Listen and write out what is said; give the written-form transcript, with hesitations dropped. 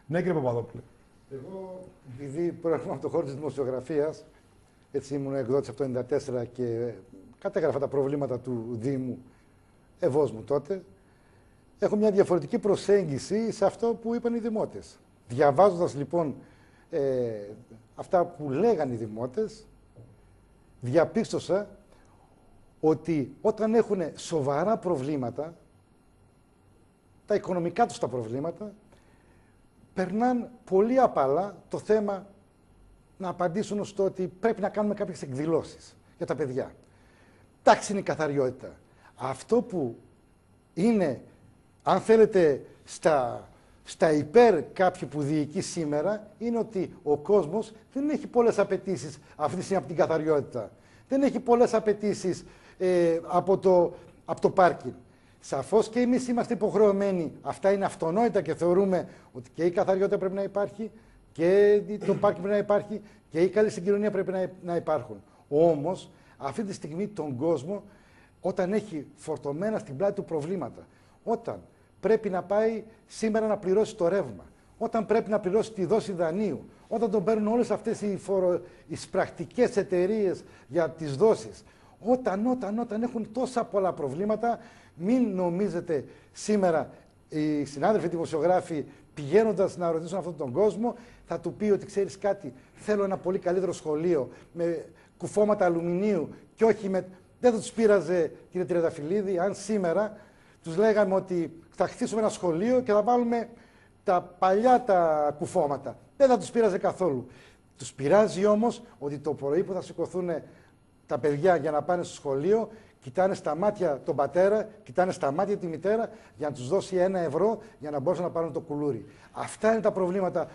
Ναι, κύριε Παπαδόπουλε. Εγώ, επειδή προέρχομαι από το χώρο της δημοσιογραφίας, έτσι ήμουν εκδότης από το 1994 και κατέγραφα τα προβλήματα του Δήμου Ευόσμου τότε, έχω μια διαφορετική προσέγγιση σε αυτό που είπαν οι δημότες. Διαβάζοντας λοιπόν αυτά που λέγαν οι δημότες, διαπίστωσα ότι όταν έχουν σοβαρά προβλήματα, τα οικονομικά τους τα προβλήματα, περνάνε πολύ απαλά το θέμα να απαντήσουν στο ότι πρέπει να κάνουμε κάποιες εκδηλώσεις για τα παιδιά. Εντάξει είναι η καθαριότητα. Αυτό που είναι, αν θέλετε, στα υπέρ κάποιου που διοικεί σήμερα, είναι ότι ο κόσμος δεν έχει πολλές απαιτήσεις αυτή τη στιγμή από την καθαριότητα. Δεν έχει πολλές απαιτήσεις από το πάρκινγκ. Σαφώς και εμείς είμαστε υποχρεωμένοι, αυτά είναι αυτονόητα και θεωρούμε ότι και η καθαριότητα πρέπει να υπάρχει και το πάρκινγκ πρέπει να υπάρχει και η καλή συγκοινωνία πρέπει να υπάρχουν. Όμως, αυτή τη στιγμή τον κόσμο, όταν έχει φορτωμένα στην πλάτη του προβλήματα, όταν πρέπει να πάει σήμερα να πληρώσει το ρεύμα, όταν πρέπει να πληρώσει τη δόση δανείου, όταν τον παίρνουν όλες αυτές οι σπρακτικές εταιρείες για τις δόσεις, όταν έχουν τόσα πολλά προβλήματα, μην νομίζετε σήμερα οι συνάδελφοι δημοσιογράφοι πηγαίνοντας να ρωτήσουν αυτόν τον κόσμο, θα του πει ότι ξέρεις κάτι, θέλω ένα πολύ καλύτερο σχολείο με κουφώματα αλουμινίου και όχι με... Δεν θα τους πείραζε, κύριε Τριανταφυλλίδη, αν σήμερα τους λέγαμε ότι θα χτίσουμε ένα σχολείο και θα βάλουμε τα παλιά τα κουφώματα. Δεν θα τους πείραζε καθόλου. Τους πειράζει όμως ότι το πρωί που θα σηκωθούν τα παιδιά για να πάνε στο σχολείο, κοιτάνε στα μάτια τον πατέρα, κοιτάνε στα μάτια τη μητέρα για να τους δώσει 1 ευρώ για να μπορέσουν να πάρουν το κουλούρι. Αυτά είναι τα προβλήματα